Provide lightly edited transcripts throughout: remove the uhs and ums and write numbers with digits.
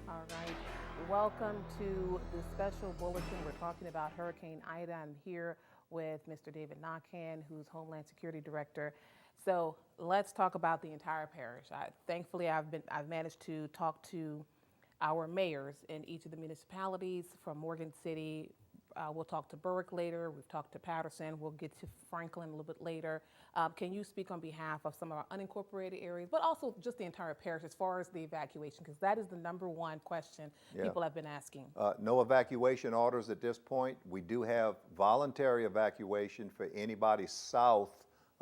All right. Welcome to the special bulletin. We're talking about Hurricane Ida. I'm here with Mr. David Nakhan, who's Homeland Security Director. So let's talk about the entire parish. Thankfully, I've managed to talk to our mayors in each of the municipalities from Morgan City. We'll talk to Berwick later. We've talked to Patterson. We'll get to Franklin a little bit later. Can you speak on behalf of some of our unincorporated areas, but also just the entire parish as far as the evacuation? Because that is the number one question people have been asking. No evacuation orders at this point. We do have voluntary evacuation for anybody south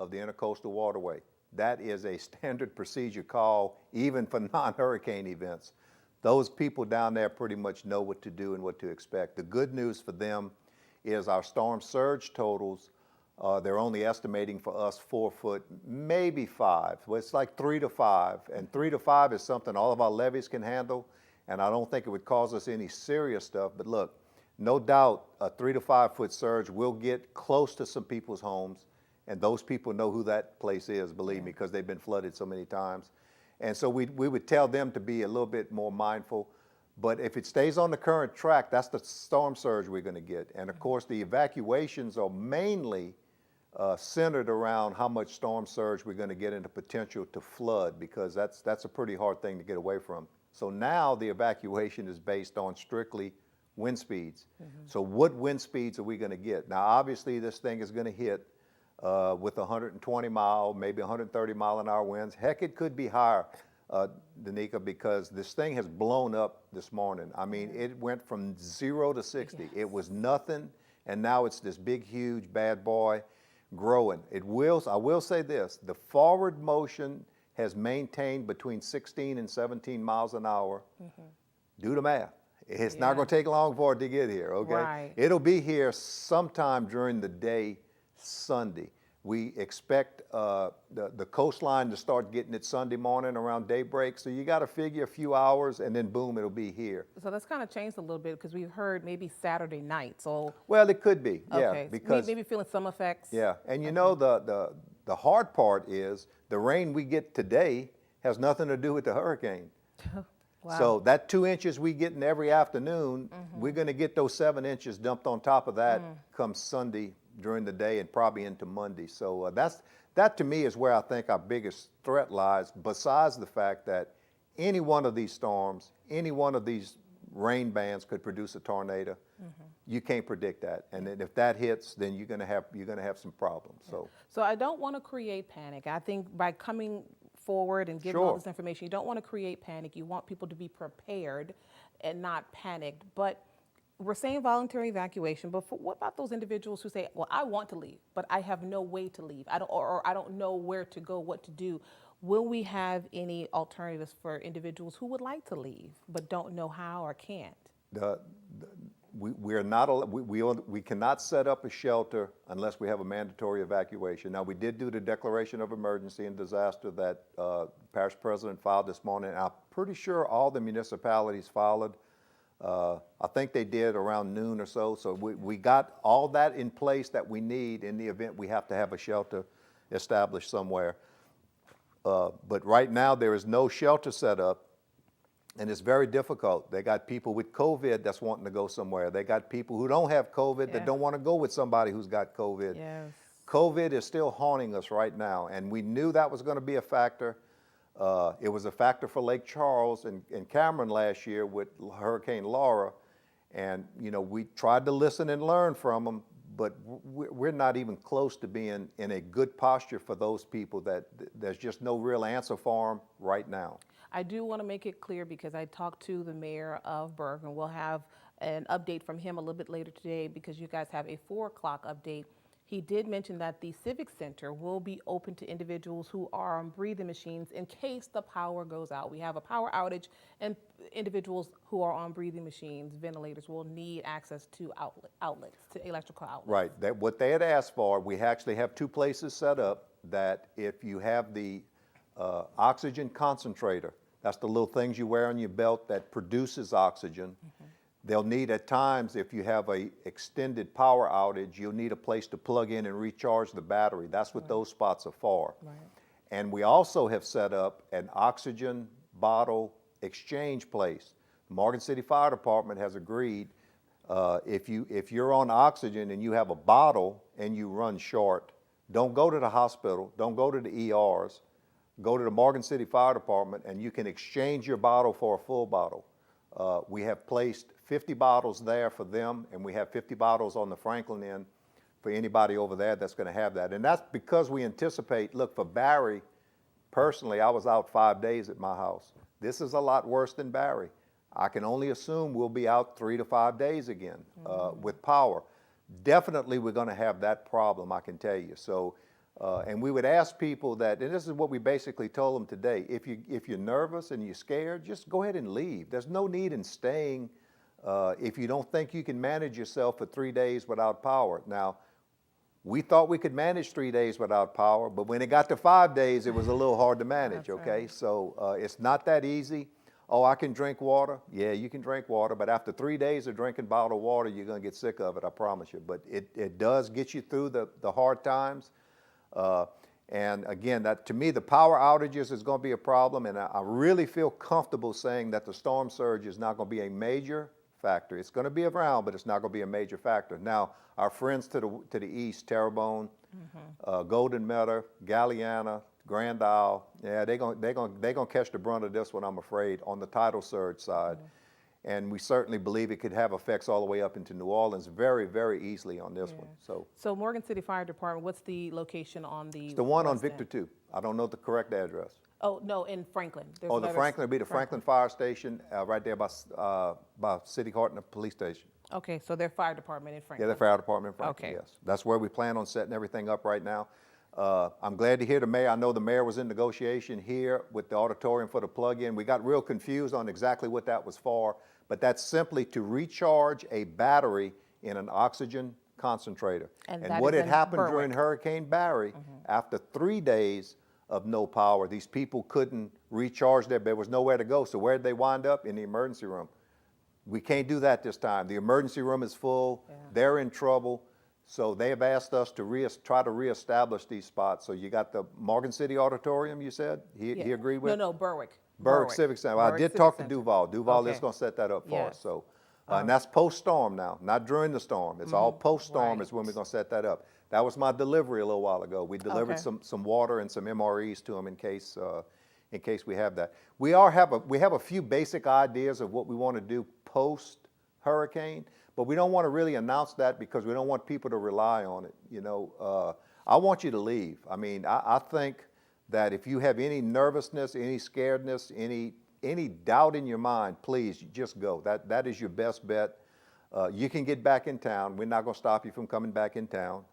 of the Intercoastal Waterway. That is a standard procedure call, even for non-hurricane events. Those people down there pretty much know what to do and what to expect. The good news for them is our storm surge totals, they're only estimating for us 4 foot, maybe 5. Well, it's like 3 to 5, and 3 to 5 is something all of our levees can handle, and I don't think it would cause us any serious stuff. But look, no doubt a 3 to 5 foot surge will get close to some people's homes, and those people know who that place is, believe me, because they've been flooded so many times. And so we would tell them to be a little bit more mindful. But if it stays on the current track, that's the storm surge we're going to get. And of course, the evacuations are mainly centered around how much storm surge we're going to get into potential to flood, because that's a pretty hard thing to get away from. So now the evacuation is based on strictly wind speeds. So what wind speeds are we going to get? Now, obviously, this thing is going to hit with 120 mile, maybe 130 mile an hour winds. Heck, it could be higher, Danica, because this thing has blown up this morning. I mean, it went from 0 to 60. Yes. It was nothing, and now it's this big, huge bad boy growing. I will say this, the forward motion has maintained between 16 and 17 miles an hour. Do the math. It's not going to take long for it to get here, okay? Right. It'll be here sometime during the day Sunday. We expect the coastline to start getting it Sunday morning around daybreak. So you got to figure a few hours, and then boom, it'll be here. So that's kind of changed a little bit, because we've heard maybe Saturday night. So well, it could be, okay. Yeah, because maybe feeling some effects. Yeah, and you know the hard part is the rain we get today has nothing to do with the hurricane. Wow. So that 2 inches we getting every afternoon, we're going to get those 7 inches dumped on top of that come Sunday during the day and probably into Monday. So that to me is where I think our biggest threat lies, besides the fact that any one of these storms, any one of these rain bands could produce a tornado. You can't predict that, and then if that hits, then you're gonna have some problems. So I don't want to create panic. I think by coming forward and giving all Sure. this information, you don't want to create panic. You want people to be prepared and not panicked. But we're saying voluntary evacuation, but what about those individuals who say, well, I want to leave, but I have no way to leave. Or I don't know where to go, what to do. Will we have any alternatives for individuals who would like to leave, but don't know how or can't? We cannot set up a shelter unless we have a mandatory evacuation. Now, we did do the declaration of emergency and disaster that parish president filed this morning. I'm pretty sure all the municipalities followed. I think they did around noon or so. So we got all that in place that we need in the event we have to have a shelter established somewhere. But right now there is no shelter set up, and it's very difficult. They got people with COVID that's wanting to go somewhere. They got people who don't have COVID that don't want to go with somebody who's got COVID. Yes. COVID is still haunting us right now, and we knew that was going to be a factor. It was a factor for Lake Charles and Cameron last year with Hurricane Laura, and we tried to listen and learn from them, but we're not even close to being in a good posture for those people that there's just no real answer for them right now. I do want to make it clear, because I talked to the mayor of Berg, and we'll have an update from him a little bit later today, because you guys have a 4 o'clock update. He did mention that the Civic Center will be open to individuals who are on breathing machines in case the power goes out. We have a power outage, and individuals who are on breathing machines, ventilators, will need access to outlets, to electrical outlets. Right. What they had asked for, we actually have 2 places set up that if you have the oxygen concentrator, that's the little things you wear on your belt that produces oxygen. They'll need at times, if you have a extended power outage, you'll need a place to plug in and recharge the battery. That's what those spots are for. Right. And we also have set up an oxygen bottle exchange place. The Morgan City Fire Department has agreed, if you're on oxygen and you have a bottle and you run short, don't go to the hospital, don't go to the ERs, go to the Morgan City Fire Department, and you can exchange your bottle for a full bottle. We have placed 50 bottles there for them, and we have 50 bottles on the Franklin end for anybody over there that's going to have that. And that's because we anticipate, look, for Barry, personally, I was out 5 days at my house. This is a lot worse than Barry. I can only assume we'll be out 3 to 5 days again with power. Definitely we're going to have that problem, I can tell you. So, and we would ask people that, and this is what we basically told them today, if you're nervous and you're scared, just go ahead and leave. There's no need in staying if you don't think you can manage yourself for 3 days without power. Now, we thought we could manage 3 days without power, but when it got to 5 days, it was a little hard to manage, That's okay? right. So it's not that easy. Oh, I can drink water. Yeah, you can drink water, but after 3 days of drinking bottled water, you're gonna get sick of it, I promise you. But it does get you through the hard times. And again, that to me, the power outages is going to be a problem, and I really feel comfortable saying that the storm surge is not going to be a major factor. It's going to be around, but it's not going to be a major factor. Now, our friends to the east, Terrebonne, Golden Meadow, Galliana, Grand Isle, yeah, they're going to catch the brunt of this one, I'm afraid, on the tidal surge side. And we certainly believe it could have effects all the way up into New Orleans very, very easily on this one. So Morgan City Fire Department, what's the location on the? It's the one on west end? Victor 2. I don't know the correct address. Oh, no, in Franklin. There's Oh, the another- Franklin would be the Franklin Fire Station right there by City Court and the police station. Okay, so their fire department in Yeah, Franklin. the fire department in Franklin, Okay. yes. That's where we plan on setting everything up right now. I'm glad to hear the mayor. I know the mayor was in negotiation here with the auditorium for the plug-in. We got real confused on exactly what that was for, but that's simply to recharge a battery in an oxygen concentrator. And And that what is had in happened Berwick. during Hurricane Barry, after 3 days of no power, these people couldn't recharge there was nowhere to go. So where did they wind up? In the emergency room. We can't do that this time. The emergency room is full. Yeah. They're in trouble. So they have asked us to try to reestablish these spots. So you got the Morgan City Auditorium, you said? He agreed with? No, Berwick. Berwick Civic Center. Well, I Berwick did Civic talk to Center. Duval. Duval is Okay. going to set that up for us. Yes. So, and that's post-storm now, not during the storm. It's all post-storm Right. is when we're going to set that up. That was my delivery a little while ago. We delivered Okay. some water and some MREs to them in case we have that. We have a few basic ideas of what we want to do post-hurricane, but we don't want to really announce that because we don't want people to rely on it. You know, I want you to leave. I mean, I think that if you have any nervousness, any scaredness, any doubt in your mind, please just go. That is your best bet. You can get back in town. We're not going to stop you from coming back in town.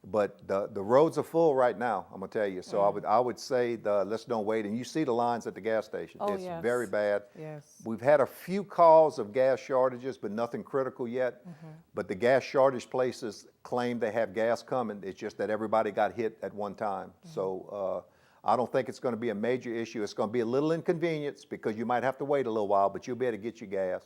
But the roads are full right now, I'm gonna tell you. So I would say let's don't wait. And you see the lines at the gas station. Oh, It's yes. very bad. Yes. We've had a few calls of gas shortages, but nothing critical yet. But the gas shortage places claim they have gas coming. It's just that everybody got hit at one time. So I don't think it's going to be a major issue. It's going to be a little inconvenience because you might have to wait a little while, but you'll be able to get your gas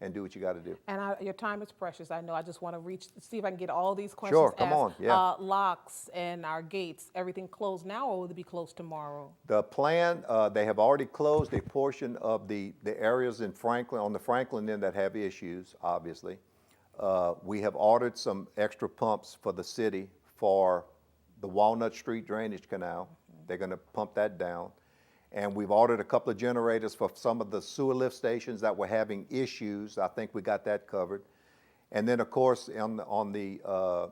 and do what you got to do. And your time is precious. I know. I just want to see if I can get all these questions Sure, come asked. on, yeah. Locks and our gates, everything closed now, or will it be closed tomorrow? The plan, they have already closed a portion of the areas in Franklin, on the Franklin end that have issues, obviously. We have ordered some extra pumps for the city for the Walnut Street Drainage Canal. They're going to pump that down. And we've ordered a couple of generators for some of the sewer lift stations that were having issues. I think we got that covered. And then, of course, on the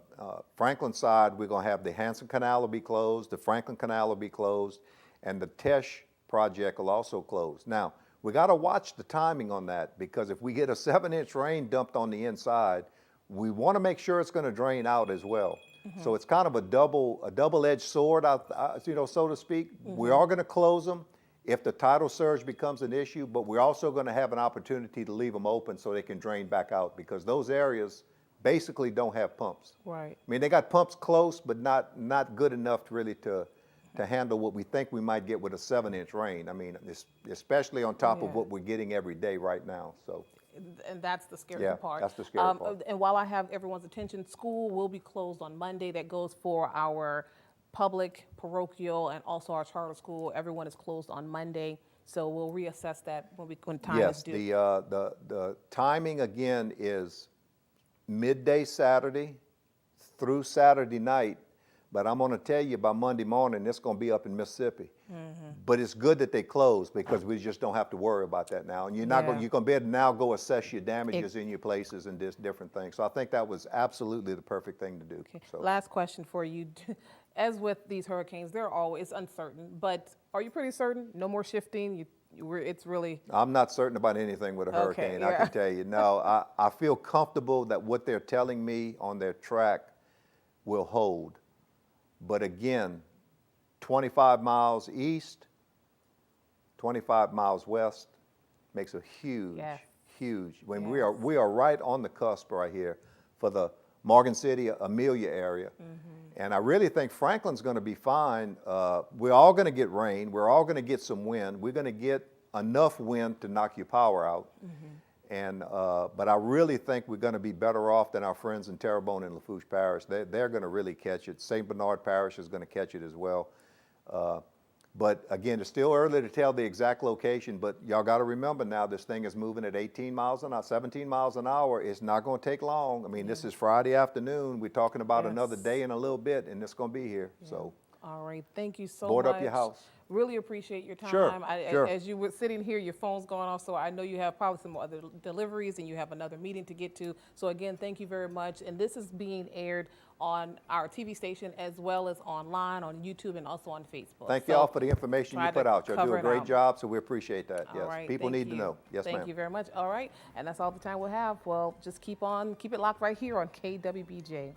Franklin side, we're going to have the Hanson Canal will be closed, the Franklin Canal will be closed, and the Tesh project will also close. Now, we got to watch the timing on that because if we get a 7-inch rain dumped on the inside, we want to make sure it's going to drain out as well. So it's kind of a double-edged sword, so to speak. We are going to close them if the tidal surge becomes an issue, but we're also going to have an opportunity to leave them open so they can drain back out because those areas basically don't have pumps. Right. I mean, they got pumps close, but not good enough to handle what we think we might get with a 7-inch rain. I mean, especially on top of what we're getting every day right now. So. And that's the scary Yeah, part. that's the scary part. And while I have everyone's attention, school will be closed on Monday. That goes for our public, parochial, and also our charter school. Everyone is closed on Monday, so we'll reassess that when time is due. Yes, the timing again is midday Saturday through Saturday night. But I'm going to tell you by Monday morning, it's going to be up in Mississippi. But it's good that they closed because we just don't have to worry about that now. And you're going to be able to now go assess your damages in your places and just different things. So I think that was absolutely the perfect thing to do. Okay. So. Last question for you. As with these hurricanes, they're always uncertain. But are you pretty certain? No more shifting? It's really... I'm not certain about anything with a hurricane, I can tell you. No, I feel comfortable that what they're telling me on their track will hold. But again, 25 miles east, 25 miles west makes a huge, huge. When we are right on the cusp right here for the Morgan City, Amelia area. And I really think Franklin's going to be fine. We're all going to get rain. We're all going to get some wind. We're going to get enough wind to knock your power out. And but I really think we're going to be better off than our friends in Terrebonne and Lafourche Parish. They're going to really catch it. St. Bernard Parish is going to catch it as well. But again, it's still early to tell the exact location, but y'all got to remember now this thing is moving at 18 miles an hour, 17 miles an hour. It's not going to take long. I mean, this is Friday afternoon. We're talking about another day and a little bit, and it's going to be here. So. All right, thank you so much. Board up your house. Really appreciate your time. Sure, sure. As you were sitting here, your phone's going off, so I know you have probably some other deliveries and you have another meeting to get to. So again, thank you very much. And this is being aired on our TV station as well as online on YouTube and also on Facebook. Thank y'all for the information you put out. Y'all do a great job, so we appreciate that. All Yes, right, people need to know. Yes, ma'am. Thank you very much. All right, and that's all the time we'll have. Well, just keep it locked right here on KWBJ.